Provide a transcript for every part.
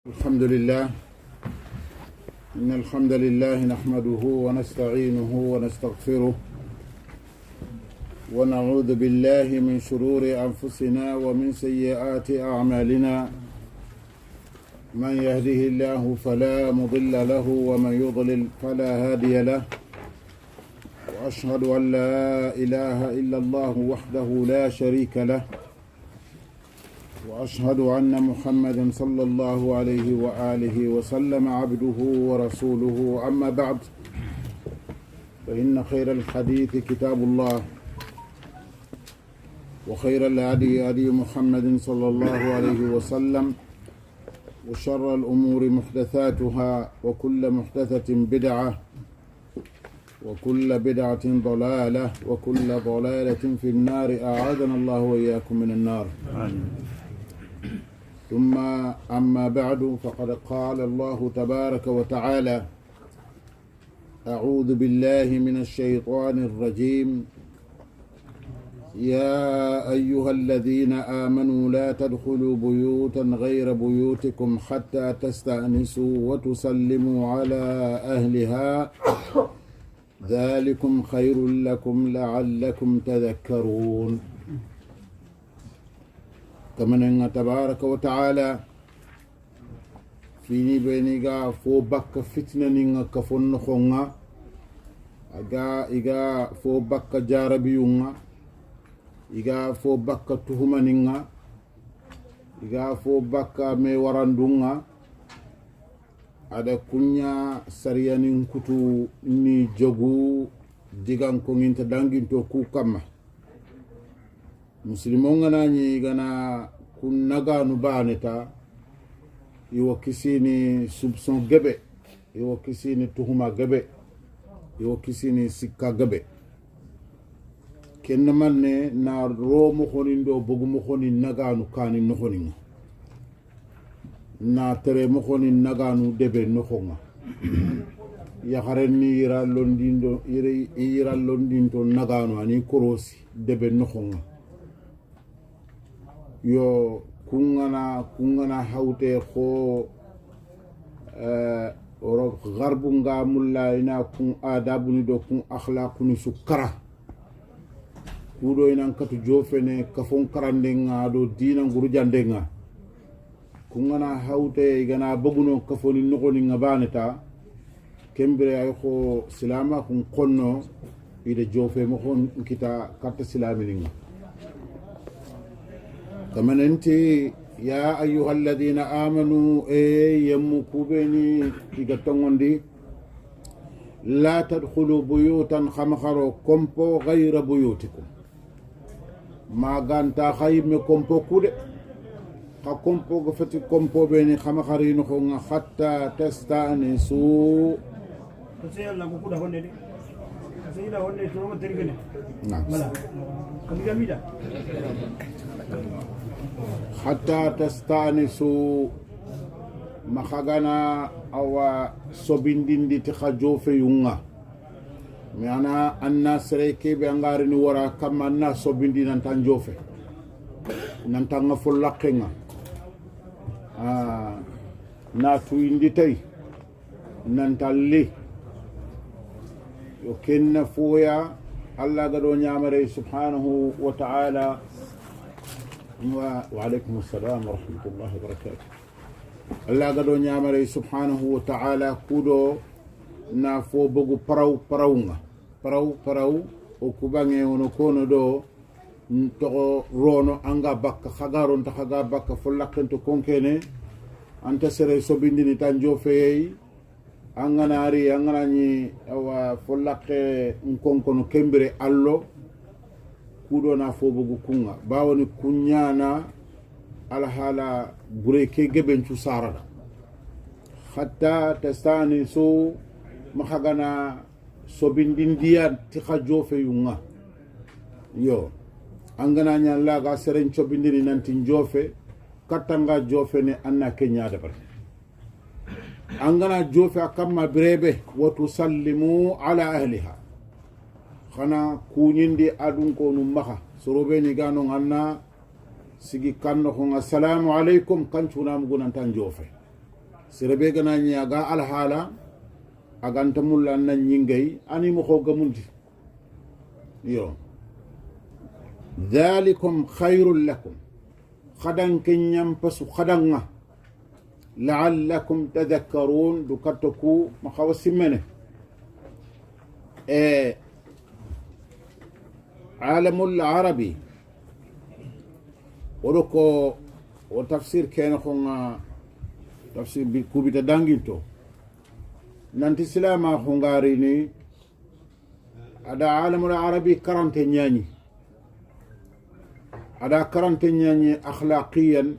الحمد لله إن الحمد لله نحمده ونستعينه ونستغفره ونعوذ بالله من شرور أنفسنا ومن سيئات أعمالنا من يهده الله فلا مضل له ومن يضلل فلا هادي له وأشهد أن لا إله إلا الله وحده لا شريك له وأشهد أن محمدا صلى الله عليه وآله وسلم عبده ورسوله أما بعد فإن خير الحديث كتاب الله وخير الهدي هدي محمد صلى الله عليه وسلم وشر الأمور محدثاتها وكل محدثة بدعة وكل بدعة ضلالة وكل ضلالة في النار أعاذنا الله وإياكم من النار ثم أما بعد فقد قال الله تبارك وتعالى أعوذ بالله من الشيطان الرجيم يا أيها الذين آمنوا لا تدخلوا بيوتا غير بيوتكم حتى تستأنسوا وتسلموا على أهلها ذلكم خير لكم لعلكم تذكرون كما تبارك وتعالى فيني بينيغا فو بك فتنة نيغا كفون خونغا إيغا فو بك جاربيونغا إيغا فو بك تهما نيغا إيغا فو بك مي وراندونغا ada kunya sariyanin kutu ni jogu digan ko nginta danginto ku kamma muslimonga nani gana kun naganu baneta iwo kisini soupçon gebe iwo kisini tuhuma gebe iwo kisini sikka gebe kenna manne na romo khonindo bogumo khonin naganu kani no khoninga na tere mo khoni naganu debe no khonga ya khareni ira londindo naganu ani korosi debe no khonga yo kungana hawte kho oro garbu nga mulla ina kun adabu ni do kun akhlaqu ni sukara kudo ina katu jofene kafon karandenga do dina nguru jandenga kungana hawte igana baguno kafoni nokoni ngabaneta kembere ay ko silama kun konno ide jofe mo hon kita katta silamininga كمان انت يا أيها الذين آمنوا يمكوبيني تيغتونغوندي لا تدخلوا بيوتا خمخرو كومبو غير بيوتكم ما غانتا خيم كومبو كودي كومبو غفتي كومبو بيني خمخرين خونغا حتى تستأنسوا حتى تستأنسوا مخاغانا أو صبندين دي تخجو في يونغا معنى الناس ريكي بانغارين ورا كما الناس صبندين نانتان جوفي نانتان فلاقينغا ناتو اندي تاي نانتان لي يوكين فويا الله قدو نعمري سبحانه وتعالى وعليكم السلام ورحمة الله وبركاته الله قدو نعمري سبحانه وتعالى كودو نافو بغو براو وكباني ونكونو دو نتغو رونو أنغا بكا خغارون تخغا بكا فلاقين تكونكيني أنت سري سوبينديني تانجو فيي anganari anganani awa folake nkonkono kembere allo kudo na fobugu kunga bawoni kunyana alhala bureke gebenchu sarada hatta tastani so mahagana sobindindia tikhajo fe yunga yo angananya laga seren chobindini nanti jofe katanga jofe ne anna kenya dabar angana jofe akamma brebe watusallimu ala ahliha khana kunyindi adun ko nummaha sorobeni gano nganna sigi kanno ko assalamu alaikum kan cunam gunan tan jofe serebe gana nyaga al hala aganta mulla na nyingay ani mo ko gamundi yo dhalikum khairul lakum khadan kenyam pasu khadanga la'allakum tadhakkarun dukatuku makhawasimene عالم العربي ولكو وتفسير كان خونا تفسير بكوبيتا دانجيتو نانتي سلاما خونغاريني هذا عالم العربي كرنتينياني هذا كرنتينياني اخلاقيا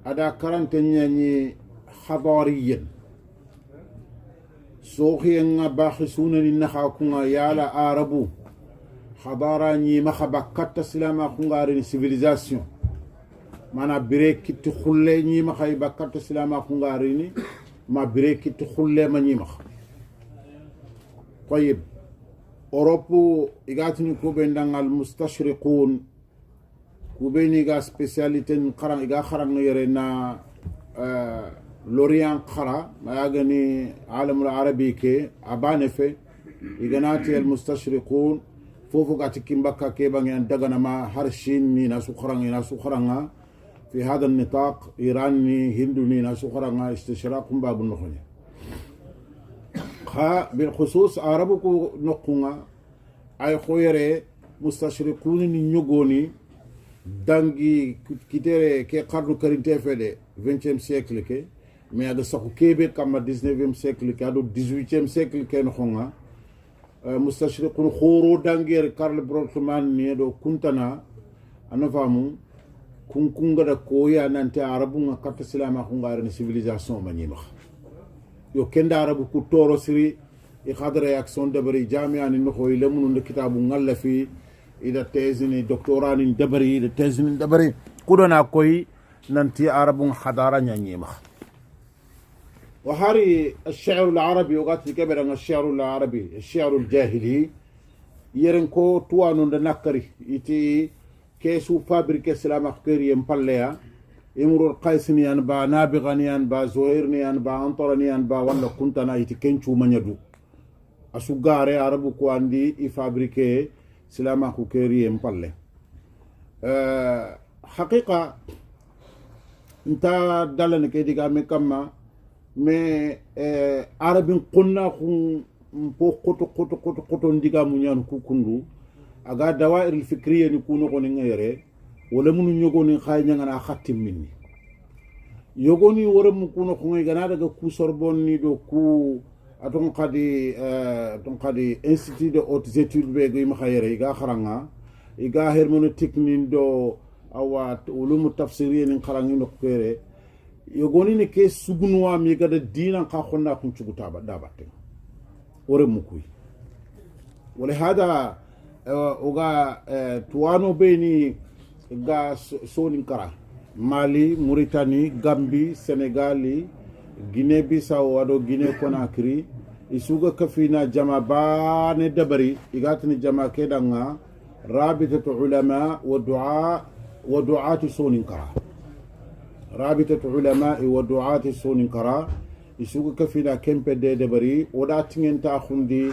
هذا كرنتينياني حضاريا سوخيا باخسون النخاكونا يالا عربو حضارة ني مخبا كتا سلاما خونغاري سيفيليزاسيون مانا بريك تخولي ني مخايبا كتا سلاما خونغاري ما بريك تخولي ما ني مخ طيب اوروبو ايغاتني كوبين دان المستشرقون كوبين ايغا سبيسياليتي نقران ايغا خران يرينا لوريان خرا ما يغني عالم العربي كي ابانفي ايغناتي المستشرقون فوفو غاتي كيمباكا كيبان دغنا ما هرشين ني ناسو خرanga في هذا النطاق ايران ني هندو ني ناسو خرanga استشراق باب النخني خا بالخصوص عربكو نقونا اي خويره مستشرقون ني نيغوني دانغي كيتيري كي قرن كرينتي فدي 20e siècle كي مي ادا سخو كيبي كما 19e siècle كي ادو 18e siècle كي نخونga مستشرقون خورو دانغير كارل بروكمان نيدو كنتنا انا فامو كونغا دا كويا نانتي عربو كاتا سلاما خونغار سيفيليزاسيون مانيما يو كندا عربو كو تورو سري يخاد رياكسيون دبري جامعه ني نخو يلمنو كتابو نغلا في اذا تيزني دكتوراني دبري اذا تيزني دبري كودنا كوي نانتي عربو حضاره نيما وهاري الشعر العربي وقت كبر الشعر العربي الشعر الجاهلي يرنكو توانو نكري يتي كيسو فابريكا سلام خيري مبليا يمرو القيسني ان با نابغني ان با زهيرني ان با انطرني ان با ولا كنت انا يتي كنچو منيدو اسوغاري عربو كو اندي اي فابريكا سلام خيري مبلي حقيقه انت دالن كي ديغا مي كما مي عربين قلنا مبو قطو نديغا مونيان كوكوندو اغا دوائر الفكريه نكونو كوني غيري ولا منو نيغوني خاي نغانا خاتم مني يوغوني ورم كونو كوني غانا دغا كو سوربون ني دو كو اتون قادي انستيتيو دو اوت زيتود بيغي ما خايري غا خرانغا ايغا هرمونوتيك نين دو اوات علوم التفسيريه نين خرانغي نوكيري yogoni ne ke sugunwa mi gada dinan ka khonna kun chuguta ba da batte ore mukui wala hada oga tuano beni ga sonin kara Mali, Mauritanie, Gambie, Sénégali, Guinée Bissau wado Guinée Conakry isuga kafina jama bane dabari igatni jama kedanga rabitatu ulama wa du'ati sonin kara رابطة علماء ودعاة سونكرا يسوق كفينا كمبة دبري ودا تنين تاخندي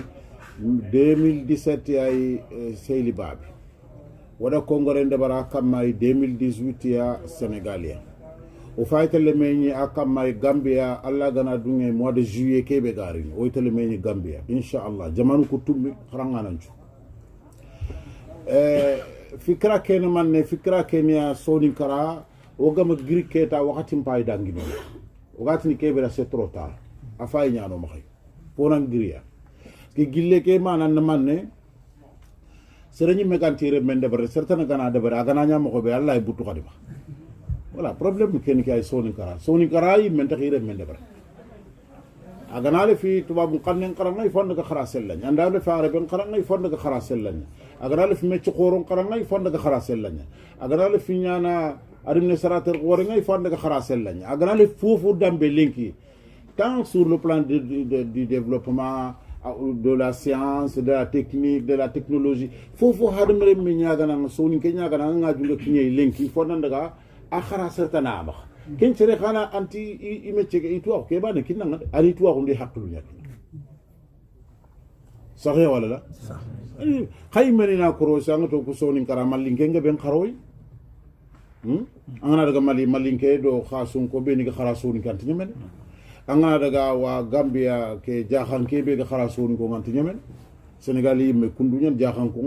2017 اي سيلي بابي ودا كونغرين دبرا كماي 2018 يا سنغاليا وفايت لميني اكماي غامبيا الله غنا دوني موا دو جويي كيبي غارين ويت لميني غامبيا ان شاء الله جمانو كتوم خرانغانانجو فكرة كين من فكرة كينيا سونكرا وغام غريكيتا وقت مباي دانغينو وقت ني كيبرا سي ترو تار افاي ñano maxay ponan griya ki gille ke manan manne sereni megantire men debar certaine gana debar agana ñam ko be allah butu khadima voilà problème ken ki ay soni kara yi men taxire men debar agana le fi tubabu qannen qara ngay fond ga kharasel lañ anda le faare ben qara ngay fond ga kharasel lañ agana le fi mecc xoron qara ngay fond ga kharasel lañ agana le fi ñana administrateur wor ngay fond ga kharasel lañ agana le fofu dambe linki tant sur le plan du développement de la science, de la technique, de la technologie. Fofu hadmere mi ñaga na soni ke ñaga na nga junga kinye linki fo nan daga akhara certana ba ken cere khana anti imece ke itu ke bana kinna ari tu ko ndi haklu nya sahe wala la khaymani na koro sanga to ko sonin kara mallinke nga ben kharoy angana daga mallinke do khasun ko be ni ga kharasun kan tinyemen angana daga wa Gambia ke jahan ke be ga kharasun ko ngan tinyemen Senegali me kundunya jahan ko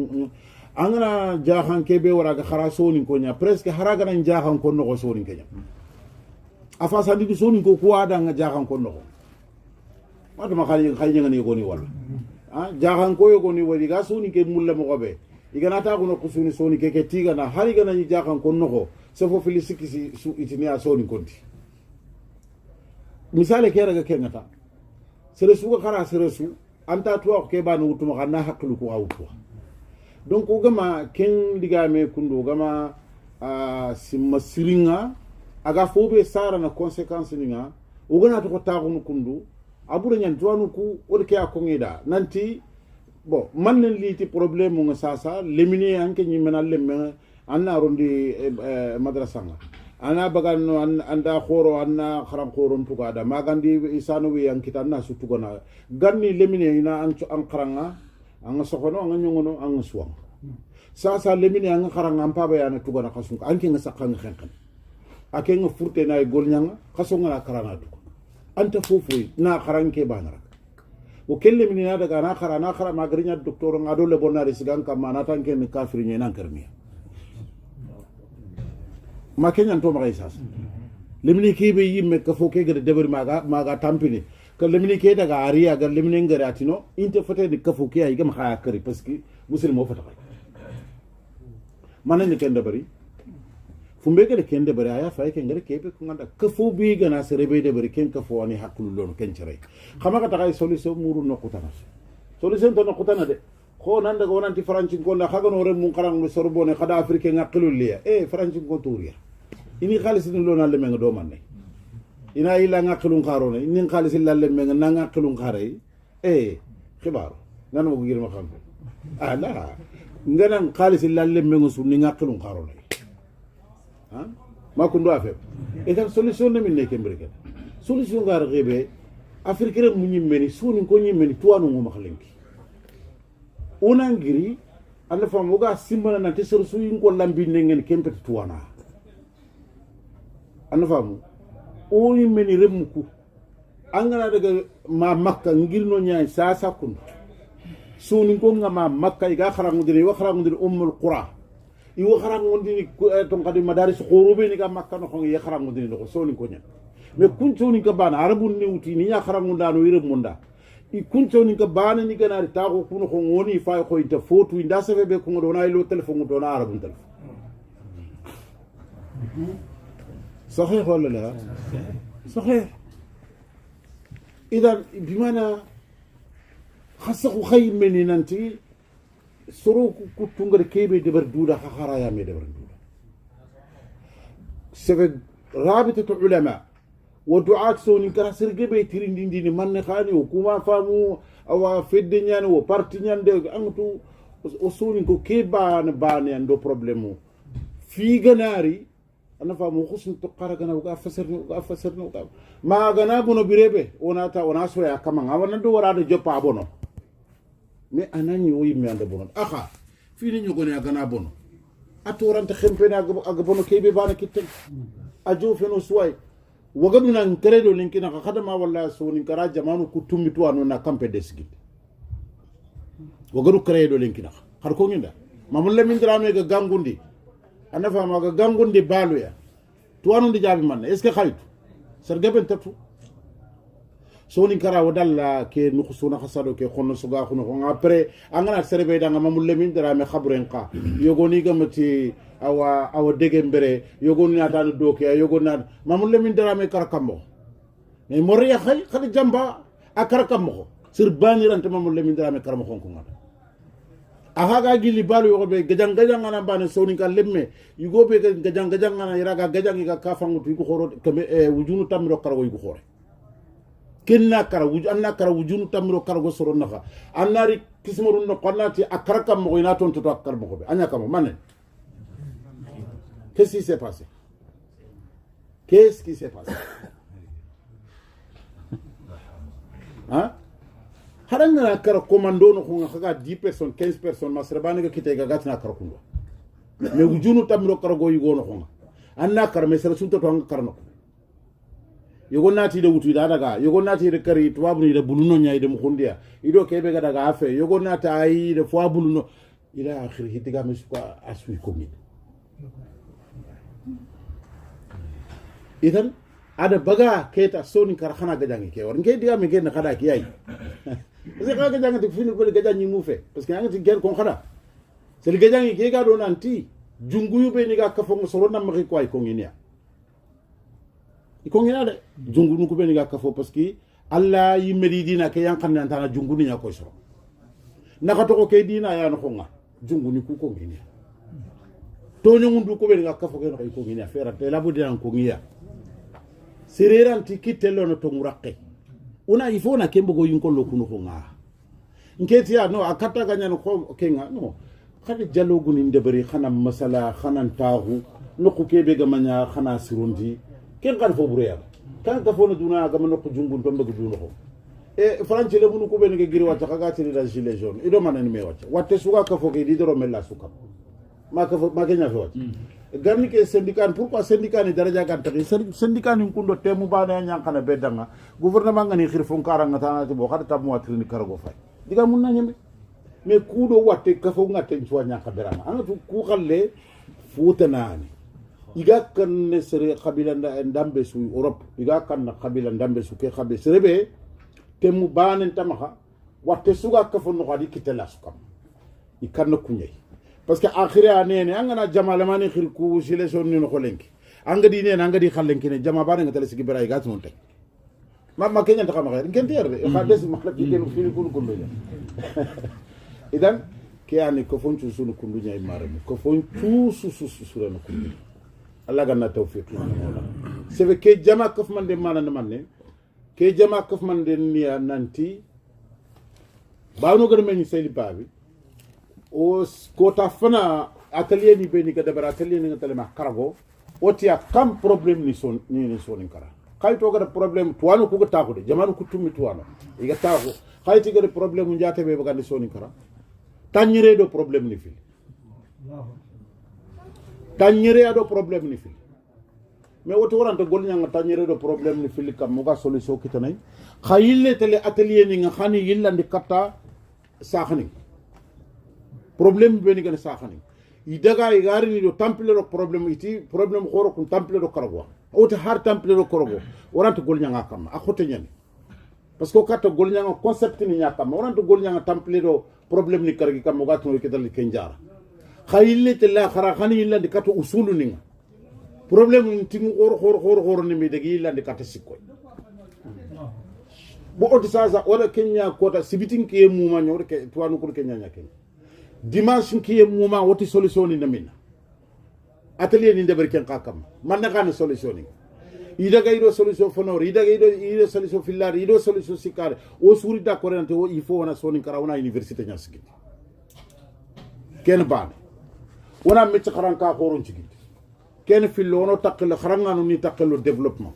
angana jahan ke be wara ga kharasun ko nya presque haraga nan jahan ko no ko sonin kenya afa sandi di sonin ko kuada nga jahan ko no mata ma khali ngani ko ni wala jahan ko yo ko ni wali ga sonin ke mulla mo gobe igana ta ko no kusuni soni ke tiga na hari gana ni jahan ko no se fo feliciki su itinia soni konti misale ke raga ke ngata sere su khara sere su anta tuwa ke ba no wutuma kana haklu ko awtuwa donc o gama ken digame kundo gama simma siringa aga fobe sara na conséquence ninga o gana to ta ko kundu abura nyan tuwanu ku o de ke akongeda nanti bon man len liti problème nga sasa lemine anke nyi menal lemme anna rondi madrasa nga ana bagano anda khoro anna kharam khoro ntuga da magandi isanu wi ankita na su tugona ganni lemine ina an kharanga an sokono an nyongono an suwang sasa lemine an kharanga ampa ba yana tugona khasun anke nga sakkan khenkan ake nga furte na golnyanga khasonga na karana du anta fofu na kharanke banara o kelle min na daga na khara magrinya docteur ngado le bonari sigan kam mana tanke ni kafiri ni nan karmiya ma kenyan to ma isas limni ke be yimme ka fo ke ga debar maga tampini ka limni ke daga ariya ga limni ngara atino inte fote ni ka fo ke ay gam khaya kari parce que muslimo fata kay manan ni ken dabari fumbe ga ken dabari aya fa ke ngare ke be ko nganda ka fo bi ga na sere be dabari ken ka fo ani hakulu lon ken cere khama ka tagay solution muru no kutana solution to no kutana de ko nan daga wonanti franci gonda khaga no re mun karang no sorbone khada afrique ngaqilu liya franci go touriya ini khalis ni lona le menga do manne ina ila ngaqilu kharone ini khalis illa le menga na ngaqilu khare khibaru nan mo gir ma xam ala ngana khalis illa le menga su ni ngaqilu kharone ma ko ndo afé tan solution ne min ne kembreke solution gar rebe afrique re mu nyimmeni suni ko nyimmeni tuwanu ngoma khalenki unangiri alla fam uga simbana na tesor su yin ko lambi nengen kempet tuwana anna famu o yimeni remku angana daga ma makka ngirno nyaay sa sakun suni ko ngama makka iga kharangudiri wa kharangudiri ummul qura i wa kharangudiri ton kadi madaris khurube ni ga makka no ko ye kharangudiri no suni ko nya me kun suni ka bana arabun ni uti ni nya kharangunda no yire munda i kunto ni ka bana ni ganari tago kuno ko ngoni fa ko inta fotu inda sabe be ko ngona ilo telephone do na arabun telephone صحيح ولا لا صحيح اذا بمعنى خاصه خير من انتي سروك كتونغر كيبي دبر دودا خخرا يا مي دبر دودا سبب رابطه العلماء ودعاة سوني كراسر جبي ترين دين من خاني وكما فامو أو فدنيان وبارتنيان ده أنتو وسوني كو كيبان باني عنده بروبلمو في جناري أنا فامو خصني تقارا جنا وقافسرني ما جنا بنو بريبه ونا سويا كمان أنا ندو ورا ده جبا بنو مي أنا نيوي مي عنده بنو أخا في نيو كوني جنا بنو أتوران تخمبنا أجبنو كيبي باني كتير أجو فينو سوي wagaduna nkeredo linkina ka khadama wala so ni kara jamanu kutummitu anu na kampe desgi wagadu kredo linkina har ko nginda mamul le min drame ga gangundi anafa ma ga gangundi baluya to anu ndi jabi man est ce que khaytu sargaben tatu so ni kara wadalla ke nukhsuna khasado ke khonno suga khunu ko après angana serbe danga mamul le min drame khabren ka yogoni gamati awa dege mbere yogoni ata do ke yogoni mamul le min drame karakambo mais moriya khay khadi jamba akarakambo sir bani rante mamul le min drame karamo ko ngata aga gili balu yogo be gajang ngana bane soni ka lemme yugo be gajang ngana iraga gajang ga kafangu tu ko khoro kame wujunu tamiro kargo yugo khore kenna kara anna kara wujunu tamiro kargo soro nafa annari kismorun no qannati akarakam mo ina ton to akar mo be anya kam manen qu'est-ce qui s'est passé Qu'est-ce qui s'est passé? Hein? Haranga kara commando no khunga 10 personnes 15 personnes masrabane ga kite ga gatna kara kundo me wujunu tamro kara go yugo no khunga anna kara me sera sunta to hanga karno yugo nati de wutu daga yugo nati de kari to wabuni de buluno nyaay de mukhundia ido kebe ga daga afe yugo nata ay de fo buluno ila akhir hitiga me suka aswi komi idan ada baga keta soni kara khana ga jangi ke war ngey diga me gen khada ki ay parce que ga jangati fini ko ga jangi mu fe parce que ngati gen kon khada c'est le ga jangi ke ga do nanti jungu yu be ni ga kafo ngo soro nam ko ay ko nginia iko nginia de jungu nu ko be ni ga kafo parce que alla yi medidina ke yan kan nantana jungu ni ko soro naka to ko ke dina ya no khonga jungu ni ku ko nginia to nyungu ko be ni ga kafo ke no ko nginia fera te la budina ko nginia sereranti kitelo no to muraqe una ifona kembo go yinko lokuno ko nga nketi ya no akata ganya no ko kenga no khadi jalogu ni ndebari khana masala khana tahu no ko kebe ga manya khana sirundi ken kan fo bureya kan ka fo no duna ga no ko jungun to mbagu duno ko e franci le bunu ko be ne giri wata kaga tiri da gilet jaune ido manani me wata watte suga ka fo ke di doro mella suka ma ka fo ma kenya fo wata garni ke syndicat pourquoi syndicat ni daraja kan tagi syndicat ni kundo temu bana nyankana bedanga gouvernement ngani khirfon karanga tana to bo khata tamu watrini karago fay diga mun na nyambe mais kudo watte ka fo ngate nchwa nyaka berama anga tu ku khalle futanani iga kan ne sere qabila ndambe su Europe iga kan na qabila ndambe su ke khabe serebe temu bana tamaha watte suga ka fo no khadi kitela sukam ikanna kunyai parce que akhire anene angana jamala mani khirku sile sonni no kholenki angadi ne angadi khallenki ne jama bana ngata sigi beray gat non tek ma kenya ta xamaxer ngenti yerde xa des makhlak yi gelu fini kun kundu nya idan ke ani ko fonchu sunu kundu nya marami ko fonchu su no kundu Allah ganna tawfiq c'est ve ke jama kaf man de manane manne ke jama kaf man de niya nanti baanu gën meñ seydi babi o kota fana atelier ni be ni ga dabara atelier ni ngata ma karago otia kam problème ni son ni sonin kara kay to ga problème tuwano ko ta ko de jamanu ko tummi tuwano iga ta ko kay ti ga problème njaate be ga ni sonin kara tanyere do problème ni fil tanyere do problème ni fil mais woto waranta gol nyanga tanyere do problème ni fil kam mo ga solution kitanay khayille tele atelier ni nga khani yillandi katta sakhani problème be ni gane sakhani i daga i gari ni do temple do problème iti problème khoro kun temple do kargo o te har temple do kargo waranta gol nyanga kam a khote nyani parce que katta gol nyanga concept ni nyaka ma waranta gol nyanga temple do problème ni kargi kam mo ga tun ke dal kenjara khayille te la khara khani yillandi katta usulu ni problème ni tingu khoro ni mi dagi yillandi katta sikko bo odi sasa wala kenya kota sibitin ke muma nyor ke tuanu ko kenya nyake dimanche ki muma woti solution ni namina atelier ni deber ken kakam man na kan solution ni ida gaydo solution fonor ida gaydo solution fillar ida solution sikare o suri da korante o il faut wana soni karawna université nyasigi ken ban wana metti kharanka khoron ci ken fillono takkel kharangano ni takkel développement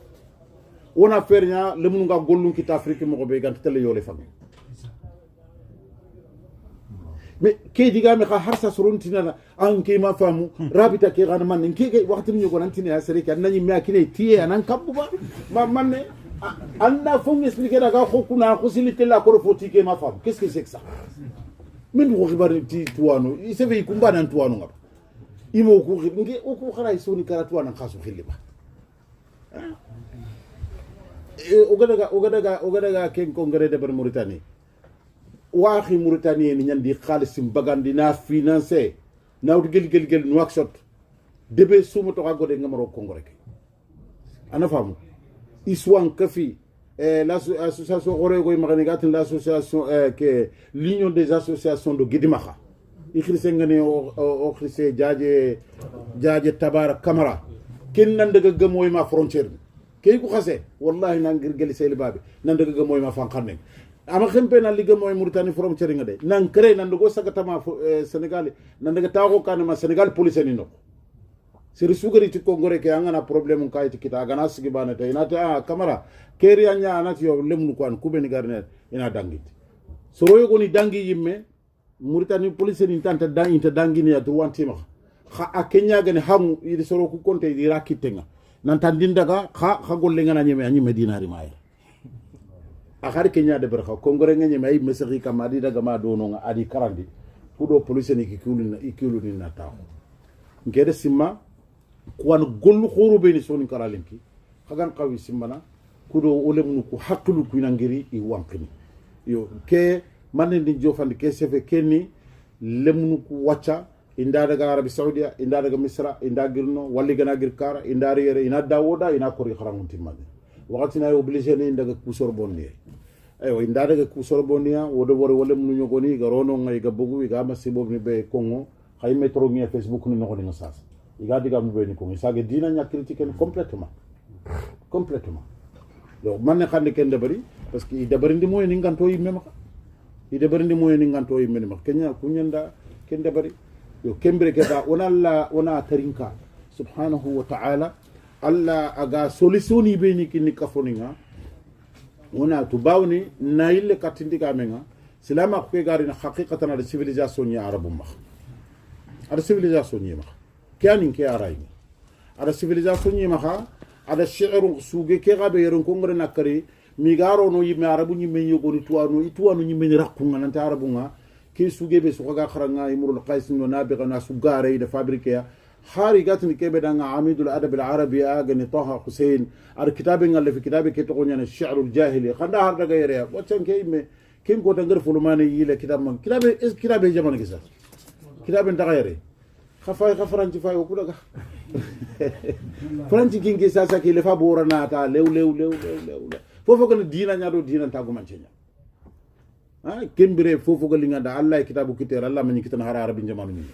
wona fernya lemunu nga gollun ki Afrique mo be gant tele yole fami mais ke diga me kha harsa suruntina an ke ma famu rabita ke gana man ke waxtu ñu ko nantine ya sere kan nañu me akine tiye anan kabbu ba ma manne anda fo expliquer daga khokuna khosilite la ko foti ke ma famu qu'est-ce que c'est que ça min ko xibar ti tuano il se veut kumba nan tuano ngap imo ko ngi o ko xara soni karatu nan khasu khiliba ogadaga ken congrès de Mauritanie waxi Mauritanie ni ñandi xalisim bagandi na financer na wut gel Nouakchott debe suma to gode ngamaro congrès ana famu iswan kafi l'association Orego Magani l'association que l'union des associations de Guidimaxa ikhrise ngane o khrise jaaje Tabara Camara ken nan daga gamoy ma frontière kay ko xasse wallahi na ngir gel sey babi nan daga gamoy ma fan xamne ama xempe na liga moy Mauritanie frontière nga de nan cré nan go sagatama Sénégal nan daga taxo kan ma Sénégal police ni no seri sugari ti kongore ke angana problème kay ti kita gana sigi bana tay ina ta kamara keri anya anati yo lemnu ko an kubeni garnet ina dangiti soro yo ni dangi yimme Mauritanie police ni tanta dangi ni ya droitima kha akenya gani hamu idi soro ku konte di rakitenga nan tan dindaga kha golle ngana nyeme dinari may akhari kenya de berkha kongore ngene may mesri kamadi daga ma dono nga adi karandi kudo police ni ikulu ni nata ngede simma kuwan gollu khoro be ni soni karalenki khagan qawi simmana kudo olemnu ku haklu ku nangiri I wankini yo ke manne ndi jofandi ke sefe kenni lemnu ku wacca inda daga Arabi Saudia inda daga Misra inda girno walli gana girkara inda yere ina dawoda ina kori kharangunti madde wakati na obligé ni daga ku sorbonni ayo inda daga ku sorbonia wodo wore wala munu nyogoni garono ngai ga bugu ga masibo ni be kongo khay metro ngi Facebook ni nokoni ngasas iga diga mu be ni kongo sage dina nya critique complètement donc man xande ken debari parce que debari ndi moy ni nganto yimme ma idebarindi moy ni nganto yimme ma kenya kunyanda ken debari yo kembere ke da ona tarinka subhanahu wa ta'ala alla aga solutioni be ni kinni kafoninga ona tubawni nayle katindiga menga silama ko gari na haqiqatan ala civilisation ya arabu ma ala civilisation ya ma kyanin ke arayni ala civilisation ya ma ada shi'ru suge ke gabe yeron ko ngore nakari mi garo no yimme arabu nyimme yogoni tuwanu nyimme rakunga nanta arabu nga ke suge be suga kharanga imrul qais no nabiga na sugare da fabrique ya hari gatni kebe danga amidul adab al arabi agani taha hussein ar kitabe ngalle fi kitabe ke to nyane shi'r al jahili khanda har daga yere waccan ke imme kin ko tangar fulmane yile kitab man kitabe jamana gisa kitabe daga yere khafaranci fay ko daga franci kingi sasa ke le fa borana ta lew fofo ko dina nyado dina tagu mancenya ha kembere fofo ko linga da allah kitabu kiter allah man kitan har arabi jamanu ni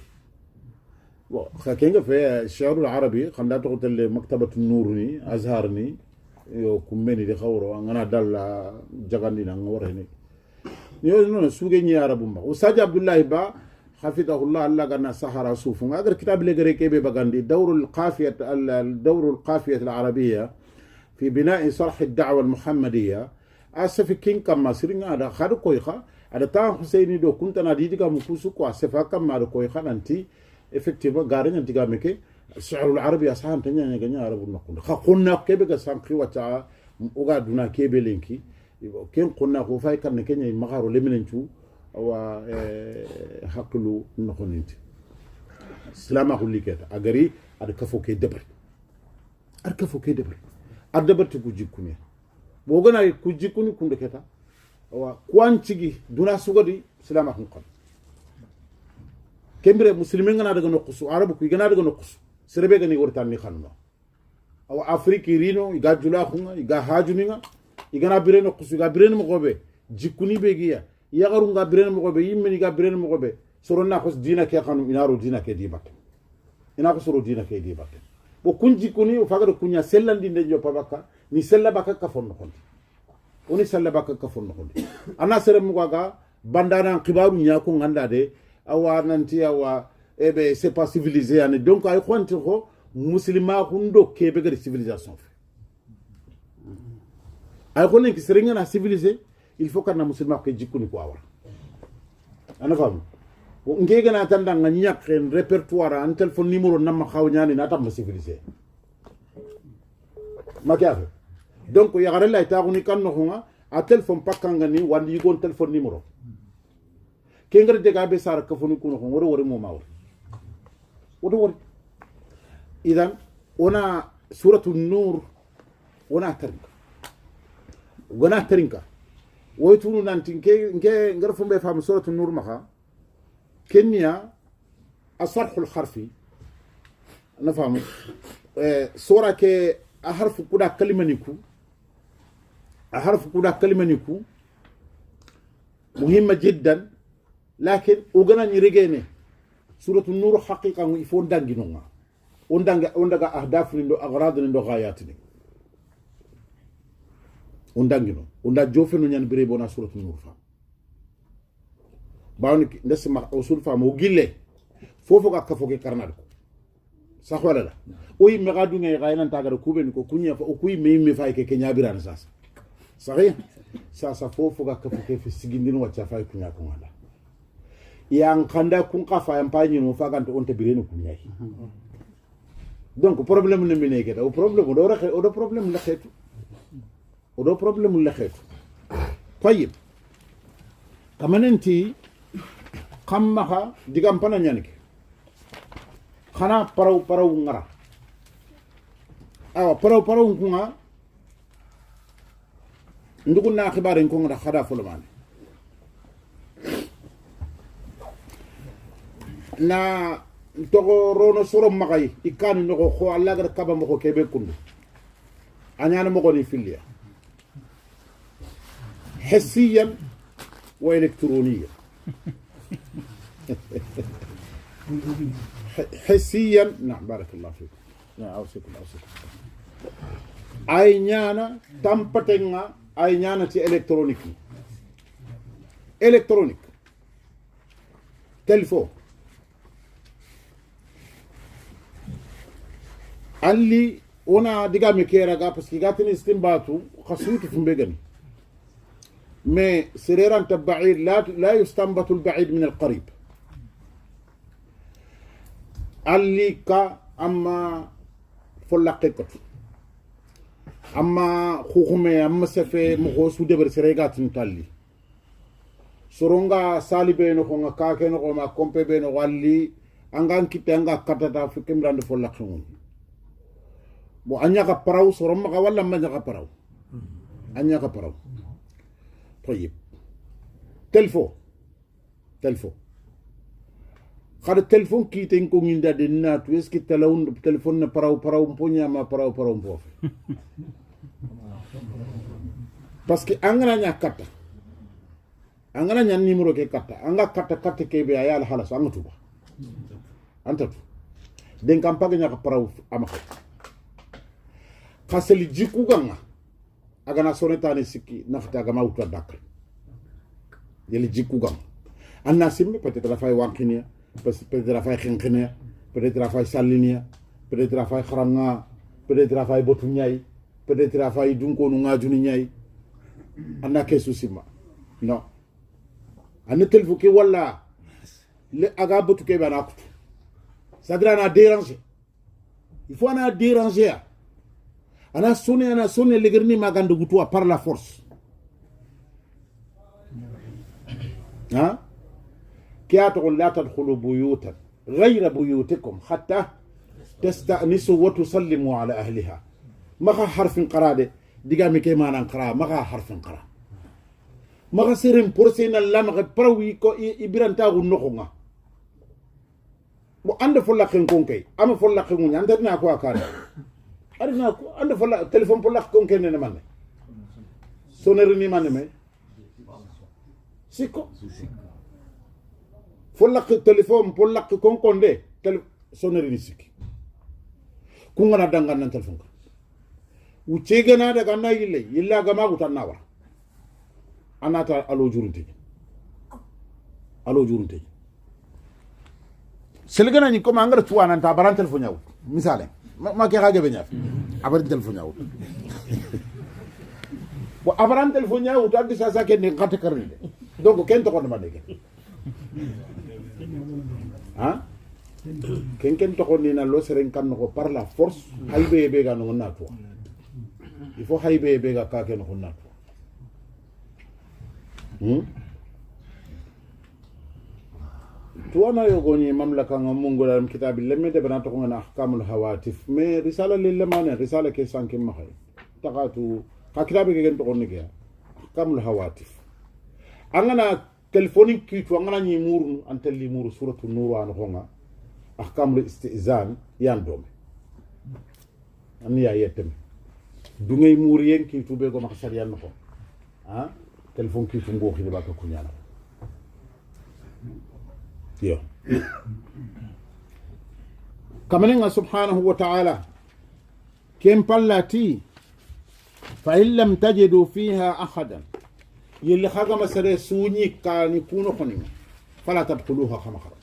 bon khakenga fe shi'r al arabi khanda to tel maktabatu nurni azharni yo kumbeni de khawro ngana dalla jagandi na ngore ni yo no suge ni arabu ma ustad abdullah ba hafidahullah allah gana sahara sufu agar kitab le gere kebe bagandi dawr القافية العربية في بناء صرح الدعوة المحمدية اسف كين كما سرين هذا خد كويخا هذا تا حسيني دو كنت انا ديدي كم كوسو كو اسف كما دو كويخا ننتي effectivement غارين انت غامكي الشعر العربي اصلا تنيا نغني عرب نكون خقنا كبه سانكي وتا اوغا دونا كبه لينكي كين قلنا كو فاي كان كني مغارو لمننتو او حقلو نخونينتي سلامه ليكتا اغري اد كفو كي دبر adabar ti kujikuni bogana kujikuni kunde keta wa kwanchigi duna sugadi salama kun kembere muslimin ngana daga nokusu arabu ku gana daga nokusu serebe gani wortan ni khanno aw afriki rino iga jula khunga iga hajuninga igana bireno kusu iga bireno mogobe jikuni begiya yagaru nga bireno mogobe yimmeni ga bireno mogobe soronna khos dina ke khanu inaru dina ke dibak ina ko soro dina ke dibak bo kunji kuni o fagaro kunya sellandi de jo pabaka ni sella baka ka fonno kondi oni sella baka ka fonno kondi ana sere mu gaga bandana khibaru nya ko nganda de awa nanti awa ebe c'est pas civilisé ane donc ay khonti ko muslima hundo kebe gari civilisation fe ay khonen ki sere ngana civilisé il faut kana muslima ko jikuni ko awara ana fam ngege na tanda nga nyakren répertoire an téléphone numéro nam xaw ñani na tam civilisé makiafe donc ya gare lay taxuni kan no nga a téléphone pakanga ni wandi gon téléphone numéro ke ngare de ga be sar ka fonu ko no wori mo mawr wori idan ona suratu nur ona tarinka woytunu nanti nke ngara fumbe fam suratu nur maha كنيا الصرح الحرفي نفهم صورة ك أحرف كذا كلمة نيكو مهمة جدا لكن وجنا نرجعني سورة النور حقيقة يفون دانجينونا وندعا أهداف لندو أغراض لندو غايات لي وندانجينو وندع جوفنو ينبريبونا سورة النور فهم bawni ndesma usul fa mo gille fofo ga kafo ke karnal ko sakhwala oyi me gadu ngai gainan tagara kuben ko kunya fa okuyi me fay ke kenya biran sasa sahih sasa fofo ga kafu ke fi sigindin wacca fay kunya ko ngala yang kanda kun kafa yang panyi no fa ganto on tabireni kunya donc problème ne mine geta o problème do raxe o do problème la xetu o do problème la xetu tayib kamanenti kamma digam pana nyanike khana paraw ngara awa paraw kunga nduguna khibare ko ngada khada fulman na togo rono soro magay ikani no ko alla gar kaba mo ko kebe kundu anyana mo ko ni filia hissiyan wa elektroniyan حسيا نعم بارك الله فيك نعم أوصيكم أي نانا تامبتنغا أي نانا تي إلكترونيك تلفون اللي وانا ديغامي كيراغا باسكي غاتني استنباتو خصوتو فمبغني مي سريران تبعيد لا يستنبط البعيد من القريب اللي كا اما فلاقيكت اما خوخمي اما سفي مخوسو دبر سريغات نتالي سورونغا سالي بينو خونغا كاكينو خوما كومبي بينو والي انغان كيتي انغا كاتاتا في كيمراند فلاقيون بو انياكا براو سورما ولا ما نياكا براو انياكا براو طيب تلفون خد التلفون كي تنكو من دا دينات ويسكي تلفون براو مبونيا ما براو مبوف باسكي انغنا نيا كاتا انغنا نيا نيميرو كي كاتا انغا كاتا كي بي ايال خلاص انغتوبا انتو دين كامباغي نيا براو اما خاسلي جيكو غانا agana sonetane sikki nafta agama wuta dakar yeli jikku gam anna simmi peut-être la fay wankinia peut-être la fay xinqinia peut-être la fay sallinia peut-être la fay kharanga peut-être la fay botu nyai peut-être la fay dunko nu ngajuni nyai anna kesu simma non anna telfu ke wala le aga botu ke bana kutu sadra na déranger il faut na déranger ana sonné legerni magande gutua par la force ها كياتو لا تدخلوا بيوتا غير بيوتكم حتى تستأنسوا وتسلموا على أهلها ما حرف قرادة ديغامي كيما نقرا ما حرف قرا ما سيرين بورسينا لا ما بروي كو إبرانتا غنوخونغا بو عند فلاخين كونكاي اما فلاخين ني عندنا كو اكار ارنا كو عند فلا تليفون فلاخ كونكاي ني مان سونير ني مان مي سيكو فلاخ تليفون فلاخ كونكون دي سونير ني سيكي كونغنا دانغان نان تليفون و تشيغنا دا غنا يلي يلا غما غوتنا وا اناتا الو جورنتي selgana ni comme angara tuwa nan ta baran telefon yaw misale ma ke xage be ñaf abaran telefon yaw bo abaran telefon yaw to andi sa ke ni xate karni de donc ken to ko ma de ha ken to ko ni na lo seren kan ko par la force haybe be ga no na to il faut haybe be ga ka ke no na to وانا يغوني مملكه مونغول الكتاب لم يدبنا تكون احكام الهواتف مي رساله للمان رساله كيسان كم خي تقاتو كتاب كين تكون نيا احكام الهواتف انا تليفوني كيتو انا ني مور انت لي مور سوره النور ان هونغا احكام الاستئذان ياندوم اني يا يتم دوغي مور ين كيتو بيغو ما خسر يان نكو ها تليفون كيتو مبوخي باكو كنيانا يو كمان سبحانه وتعالى كم بلاتي فإن لم تجدوا فيها أحدا يلي خاغا مسري سوني كان يكونوا خنين فلا تدخلوها خمخرا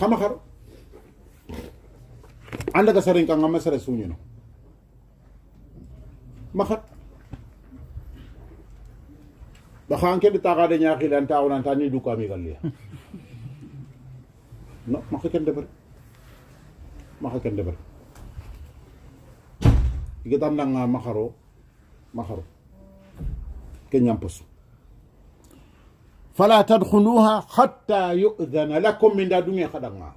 kama kharo anda ga saren kan ngama sare suñino makhat ba khanke de taga de nyaaki lan taawna tani du kami galliya no makhaken debar igetam nanga makharo kenyam posu fala tadkhuluha hatta yu'dhana lakum min dadunga khadanga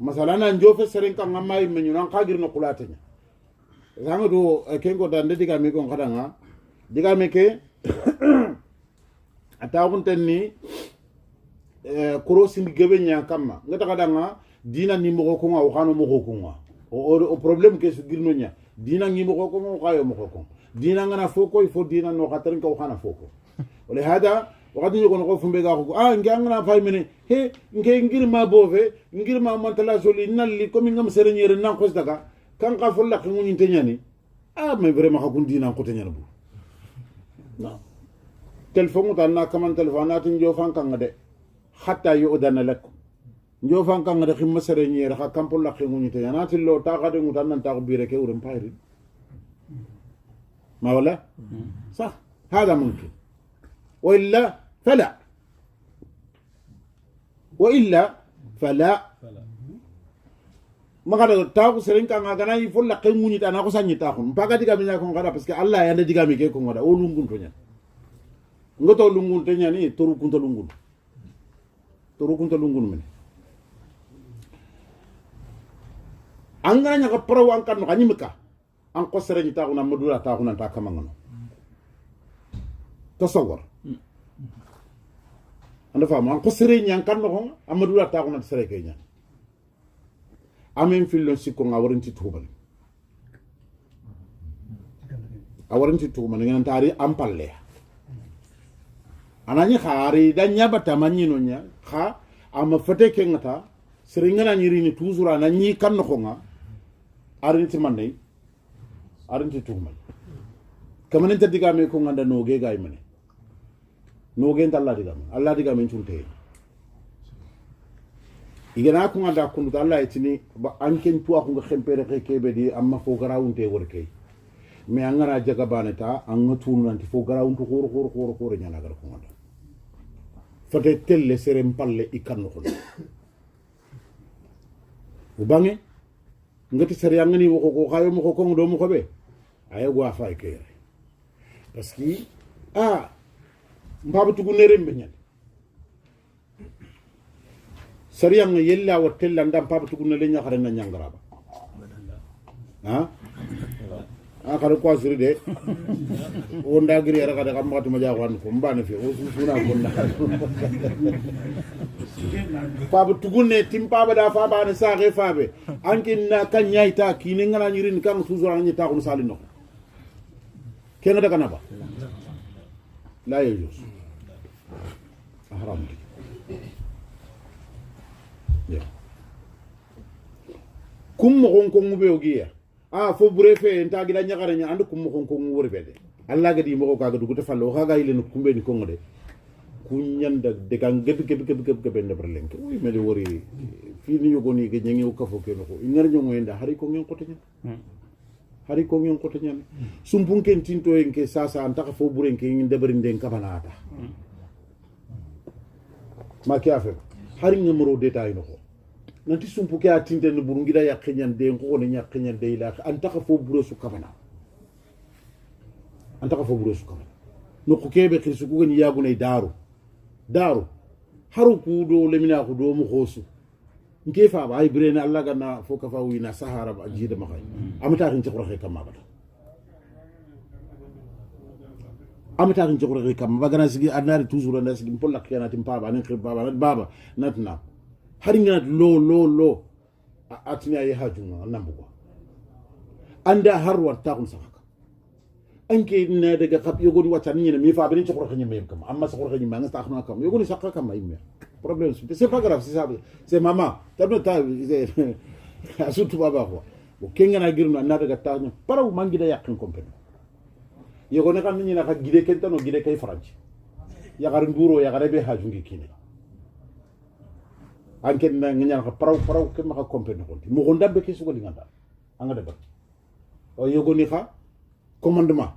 masalana njofe seren kan ngamay menyu nan khagir no kulatenya zanga do kengo dande diga mi ko khadanga diga me ke atawun tenni korosin gebenya kamma ngata khadanga dina ni mo ko ngaw khano mo ko nga o problem ke su girno nya dina ngi mo ko mo kayo mo ko dina ngana foko ifo dina no khatarin ko khana foko wala hada wakati nyoko no fumbe ga ko ngana fay mene he ngir ma bove ngir ma mantala joli nalli ko min ngam serenyere nan ko daga kan ka folla ko ngin tenyani mais vraiment ha kun dina ko tenyana bu na telephone ta na kaman telephone na tin jo fan kan de hatta yu'dana lakum jo fan kan de khimma serenyere ha kan polla ko ngin tenyana tin lo ta ga de ngutan nan ta ko bire ke urum payri ما ولا صح هذا ممكن وإلا فلا ما قال تاكو سرين كان غانا يفول لا كيموني تانا كو ساني تاكو مباغا ديغا مي نكون غادا باسكو الله ياند ديغا مي كي كون غادا او لونغون تو نيا ngoto lungun te ñani toru kunta lungun men angana ñaka pro wan kan no kanimka an ko sere ni taxuna madula taxuna ta kamangano tasawwar anda fam an ko sere ni an kan no amadula taxuna sere kay ñan amen filon sikko nga waranti tubal a waranti tubal ngana tari am palle anani khari da nyaba tamanyino nya kha ama fate ke ngata sere ngana nyiri ni toujours anani kan no nga arinti manay arinti tumal kamane ta diga me ko nganda noge gay mane noge ndalla diga me Allah diga men tunte igana ko nganda ko Allah etini ba anken tu ko nga xempere kebe di amma fo garawunte worke me angara jaga baneta anga tunu nanti fo garawuntu khor nyana gar ko nganda fate telle serem palle ikanno ko ubange ngati sariya ngani wo ko kayo mo ko do mo ko be ay gwa fay ke parce que mbaba tugu nerem be nyal sariya nga yella wa tella ndam mbaba tugu ne le nyaxare na nyangaraba kare ko asiri de wonda giri ara kada kam matu ma jaxwan ko mbane fi o suna ko na paba tugune tim paba da fa bana saxe fabe ankin na kan nyayta kini ngana nyirin kan toujours ni ta ko sali no kenga daga na ba la yujus haram ya kum mo ko ngube ogiya fo burefe enta gida nyagara nya andu kum ko ngure bede alla gadi mo ko ga dugu te fallo ga ile no kumbe ni ko ngode kunyanda de kan geb ne berlenke wi meli wori fi ni yogo ni ge nyangi ko fo ke no ko ngar nyongo enda hari ko ngen ko te nyen sumpun ken tinto en ke sasa anta fo burenke ngi deberin den kabanata ma ki afa hari ngamro detail no ko nanti sumpu ke atinte no burungi da yakkenyan de ko ne yakkenyan de ila anta fo buro su kabana no ko kebe krisu ko ni yagu ne daru haru ku do lemina ko do mu khosu nke fa ba ay brene Allah ganna fo ka fa wina sahara ba jida ma khay amata kin ci xoroxe kam ma bata amata kin ci xoroxe kam ba gana sigi adnari toujours na sigi polla kiyana tim baba ne khib baba natna hari ngat lo atini ay hajuma nambu ko anda harwa taxum saka anke na daga khap yogoni wacca ni mi fa bani ci xoroxe ñem kam amma sa xoroxe ñem nga taxna kam yogoni sakka kam ay mer problème c'est pas grave c'est ça c'est maman tabno ta surtout baba ko o kenga na girno na daga tañu paraw mangi da yakin kompé yogoni kam ni na ka gide kentano gide kay franci ya gar nduro ya gar be hajungi kine anke na nganya ka paraw ke maka kompe no konti mo gonda be ke sugo linganda anga de ba o yogo ni kha commandement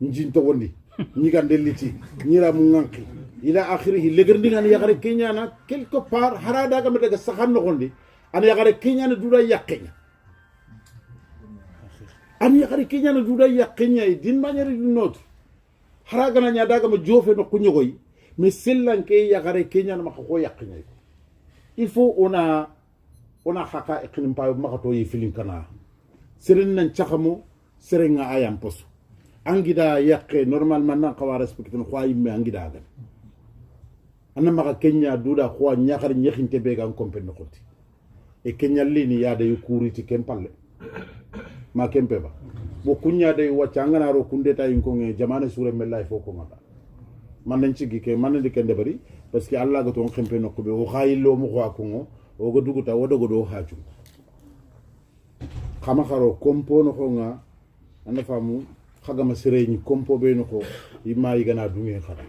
njinto wondi ni gande liti ni ra mu nganki ila akhirih legerndi ngani yagare kenya na quelque part harada ga mede ga saxan no gondi an yagare kenya na duda yakenya an yagare kenya na duda yakenya d'une manière ou d'une autre haraga na nya daga ma jofe no kunyogoy mais sellanke yagare kenya na ma ko yakenya il faut on a khaka eklim pa ma to yi filin kana seren nan chakamo serenga ayam posu angida yakke normalement nan qawa respecter no khoy me angida ga anna maka kenya duda khwa nyakar nyakhinte be ga kompen no khoti e kenya lini yada yukuriti kempalle ma kempe ba bo kunya de wacanga na ro kundeta yin ko nge jamane sure mellay fo ko ngata man nañ ci gike man ndi kende bari parce que allah ga ton kempe no ko be o khaylo mu ko ko o go duguta wodo go do haaju khama kharo kompo no ko nga anda famu khagama sereñi kompo be no ko yima yi gana dungi khara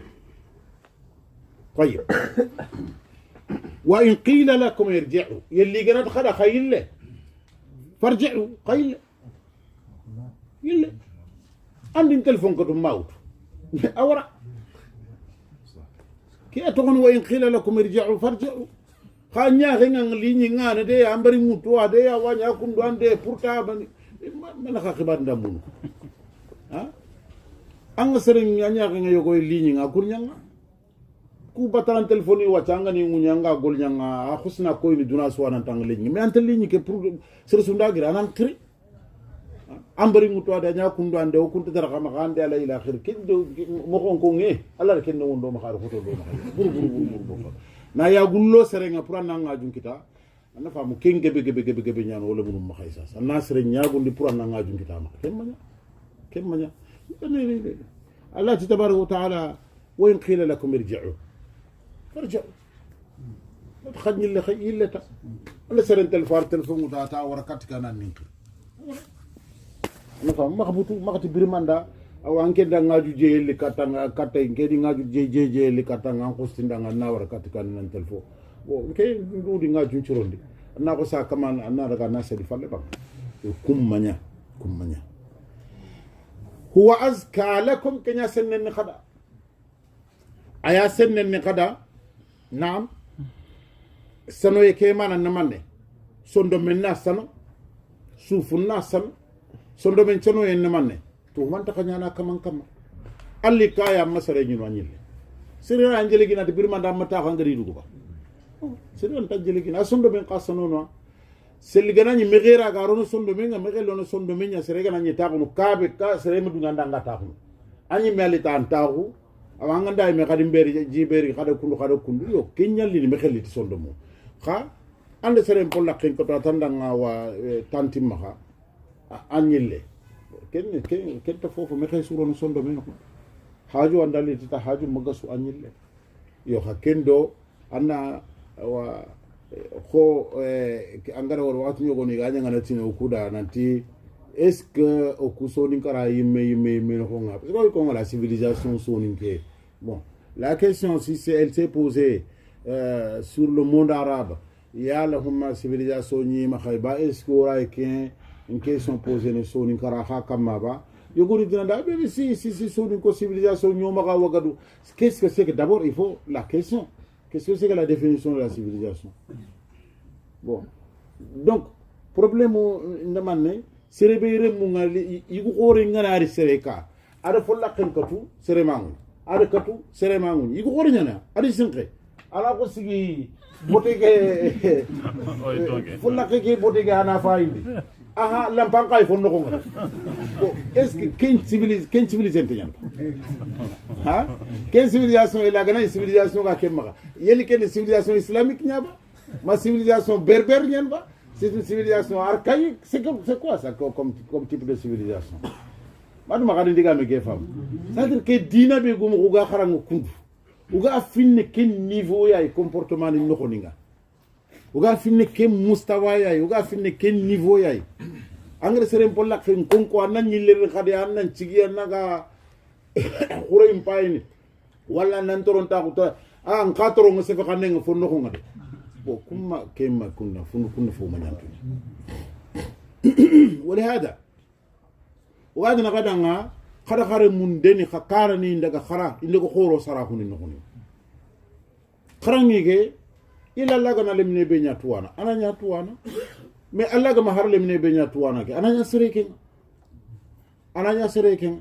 طيب وإن قيل لكم ارجعوا يلي قرأت خلا خيل له فارجعوا قيل يلا عندي تلفون كتب موت أورا كي أتغن وإن قيل لكم ارجعوا فارجعوا خانيا هنغ ليني ngana de ambari mutu ade ya wanya kundu ande purta man kha khibar ndamunu ha anga sering nya nga yogo lini nga kurnyanga ku batalan telefoni wacanga ni ngunyanga golnyanga a khusna ko ni duna suwana tanglenyi mais ante lini ke pour ser sunda gira nan kri ambari mutu ade nya kundu ande o kunta dara kama gande ala ila akhir kiddo mo kon ko nge alla ken no ndo ma khar foto do ma bur na ya gullo serenga pour nanga jun kita ana famu ken gebe nyaan wala munum ma khaysa na seren nyaagu ndi pour nanga jun kita ma ken manya Allah tabaraka wa taala wa in qila lakum irji'u farji'u khadni اللي خيلتا ولا سرنت الفار تلفون وتا وركات كان نينك نفهم مخبوط برماندا او انكي دا ngaju jeyeli katanga katay ngedi ngaju jeyeli katanga khustinda na warakat kan nan telfo bo ke ndudi ngaju cirondi na ko sa kaman na daga na sedi falle ba kummanya huwa azka lakum kanya sannen khada aya sannen khada naam sano yake mana namanne sondo men na sano sufu na sano sondo men chano en namanne to man ta kanyana kaman kama alli kaya masare nyi wanyille sire anjeli gina de birma da mata ko ngari dugo ba sire on tajeli gina sondo men qasano no sel gana nyi megera ga rono sondo men ga megelo no sondo men nya sire gana nyi ta ko kabe ka sire mu dunga ndanga ta ko anyi meli tan tahu awanga nday me kadi mberi jiberi kada kundu yo kenyalli ni mekheli ti sondo mo kha ande sere pol lakin ko tanda nga wa tanti maha anyille ken to fofu me khay suro no sondo men ko haju andali ta haju magasu anyille yo ha kendo anna wa ko angara wor watu nyogo ni ganya ngana tino kuda nanti est-ce que au kusoni kara yime no nga parce que la civilisation soninke bon la question si elle s'est posée sur le monde arabe il y a la civilisation ni ma khayba est-ce qu'il y aura une question posée ne sonin kara ha kamaba yogoni dina da be si sonin ko civilisation nyoma ga wagadu qu'est-ce que c'est que d'abord il faut la question qu'est-ce que c'est que la définition de la civilisation bon donc problème ndamane serebe remu ngali yigu khore ngana sereka ada folla ken katu seremangu ada katu seremangu yigu khore nyana ada sinke ala ko sigi botege folla ke botege ana faindi aha lampan kay fonno ko ngata est-ce que ken civilisation nyan ha ken civilisation ila gana civilisation ga kemma yeli ken civilisation islamique nyaba ma civilisation berbère nyan ba. C'est une civilisation archaïque. C'est quoi ça comme type de civilisation? Madame Magadi diga me gefam. C'est-à-dire que dina be gum uga kharangu kundu. Uga finne ken niveau ya comportement ni nokoninga. Uga finne ken mustawa ya, uga finne ken niveau ya. Angre serem polla ken konko anan nyille khade anan chigi anaga khure impayni. Wala nan toron ta ko an katoro ngese fa kaneng fo noko ngade. bo kuma kema kunna kunna fo manyantu ولهذا وهذا نغدنا خرخر من دني خكارني daga khara inde ko khoro sarahuni nokoni kharangige ila laga na lemne be nyatuwana ana nyatuwana me Allah ga mahar lemne be nyatuwana ke ana nya sereken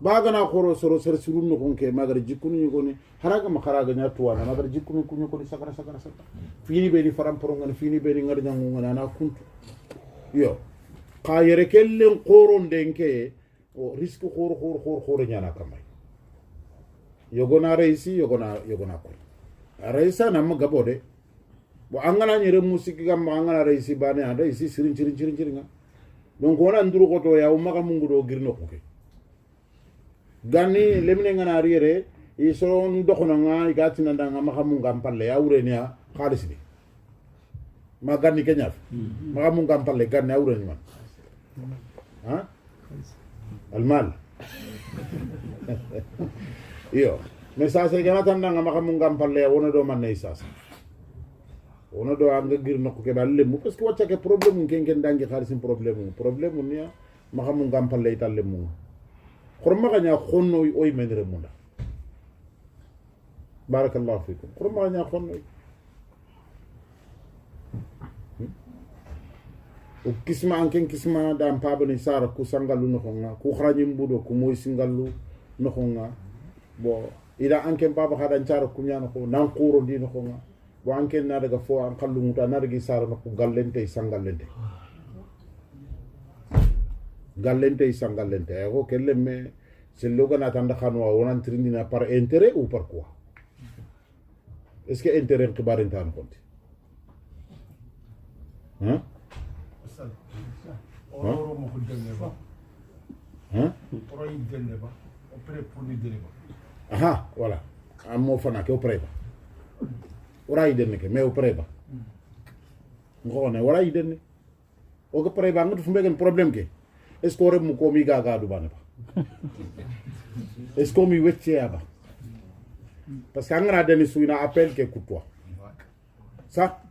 baga na khoro soro ser surun no konke magar jikunu ngoni haraga makharaga nyatuwana magar jikunu kunyo ko sakara fini be ni faram porongan fini be ni ngar nyangu ngana na kuntu yo khayere kellen qoron denke o risque khor nyana kamay yogona reisi yogona ko reisa nam gabode bo angana nyere musiki gam angana reisi bane anda isi sirin nga donc wona nduru ko to ya umaka mungu do girno ko ke ganni lemne ngana riere i so ndokhona nga igatina ndanga maka mungu am palle ya urenia khalis bi ma ganni kenyaf maka mungu am palle ganni ureni man ha المال iyo message gana tan nga maka mun gam palle wona do man nay sas wona do anga gir nokko ke balle mu parce que wacca ke problème ken dangi khalisin problème ni maka mun gam palle italle mu khorma ganya khonno oy menere munda barakallahu fikum khorma ganya khonno o kisma anken kisma da mpabani sara ku sangalu no khonga ku khrani mbudo ku moy singalu no khonga bo ida anken baba khada nchara ku nyana ko nan quro di no khonga bo anken na daga fo an khallu muta na daga sara no ku gallente sangallente ko kelle me se loga na tanda khanwa wonan trindina par intérêt ou par quoi est-ce que intérêt kibarin tan konti hein oro mo kudenne ba oro idenne ba opere pour ni denne ba aha voilà amo fana ke opere ba ora idenne ke me opere ba ngone ora idenne o ko opere ba ngatu fumbe gen problème ke est-ce que ore mu ko mi gaga du bana ba est-ce que mi wetche ba parce que angana deni suina appel ke kutwa ça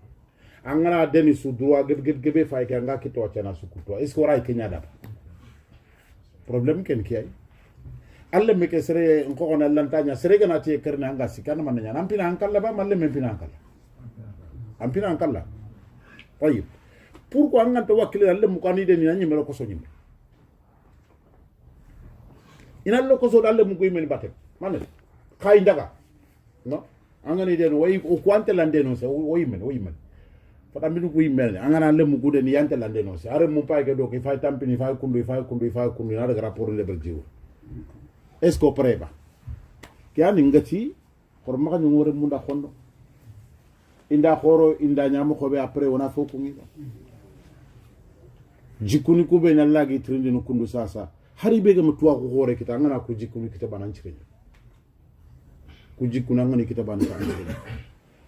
angana deni su droit gebe fay ke nga kito chana su kutwa est-ce que ora kenya da problème ken kiyai alle me ke sere ko on lantanya sere gana tie kerne anga sikana man nya nampina ankalla ba malle me pina ankalla tayib pourquoi nganta wakile alle mu kani deni nyi melo ko so nyimbe ina lo ko so dalle mu koy men batte man khay ndaga no angani den way o kwante lande no se way men fata mbinu ko yimmel angana lemu gude ni yante lande no se are mu pay ke do ke fay tampini fay kundu na daga rapport level jiwo est ce que preba ki ani ngati ko ma ñu ngore mu nda xondo inda khoro inda nyam ko be après wona foku ngi jikuni ko be na lagi trindi no kundu sasa hari be ga mutuwa ko hore kita ngana ko jikuni kita banan ci ku jikuna ngani kita banan ci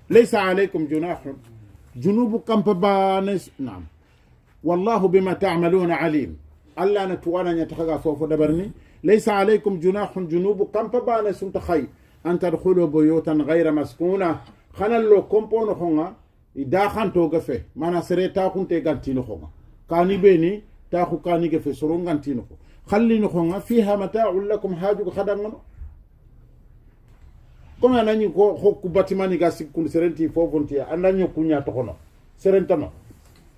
laysa alaykum junahun جنوب كمببانس نعم والله بما تعملون عليم ألا نتوانا يتخغى فوف دبرني ليس عليكم جناح جنوب كمببانس تخي أن تدخلوا بيوتا غير مسكونة خنا لو كومبون خونا إدا خان توقفه مانا سري تاخون تيغانتين خونا كاني بيني تاخو كاني كفي سرون غانتين خو خلين خونا فيها متاع لكم حاجة خدمنا comme anani ko hokku batimani ga sikkun serenti fofonti andanyo kunya to kono serentano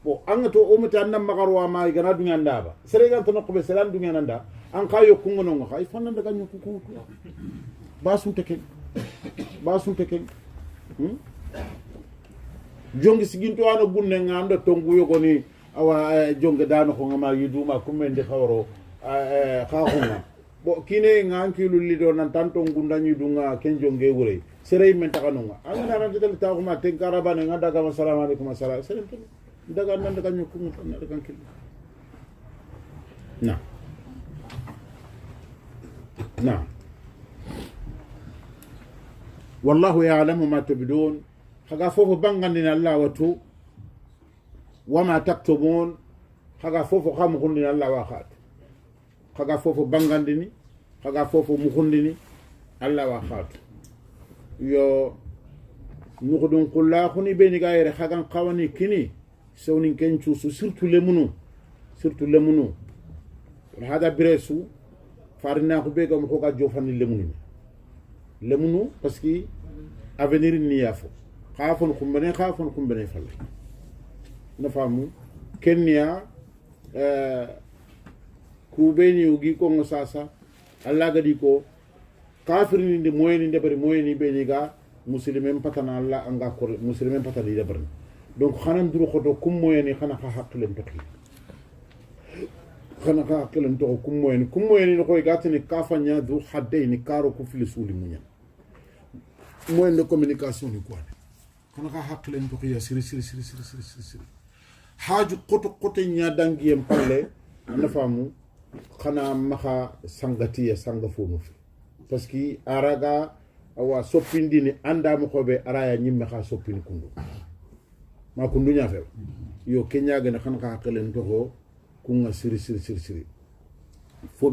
bo angato o meta annam magarwa ma igana dunya ndaba seregan to nokbe selan dunya nanda an kayo kungono ngo khay fanna daga nyoku ko basu teken jongi siginto ana gunne ngando tongu yogo ni awa jonge dano ko ngama yiduma kumende khawro khahuma bo kine ngankilu lido nan tanto ngundanyi dunga kenjo ngewure sere men takanunga angana ran ditel taxuma ten karabane nga daga assalamu alaykum assalamu sere daga nan daga nyuku nan daga kil na wallahu ya'lamu ma tubdun haga fofo bangandina Allah watu wama taktubun haga fofo xam khundina Allah wa khat kaga fofo bangandini kaga fofo mukundini Allah wa khatu yo nukudun kulla khuni beni ga yere khagan qawani kini sewnin kencu su surtout lemunu hada biresu farina ko be gam ko ga jofani lemunu parce que avenir ni yafo khafon kumbene falle na famu kenya kubeni ugi ko sasa alla gadi ko kafirini de moyeni de bari moyeni be ni ga muslimen patana alla anga ko muslimen patana de bari donc xanan duru xoto kum moyeni xana xa haqlen toki xana xa haqlen to kum moyeni no koy gatini kafanya du hadde ni karo ko fili suli munya moyen de communication ni quoi xana xa haqlen toki ya siri haju qoto nya dangiyem palle na famu xana maxa sangati ya sanga fomu fi parce que araga awa soppindi ni anda mo xobe araya nyimme xa soppini kundu ma kundu nya fe yo kenya gana xana xa xelen to ko kunga siri fo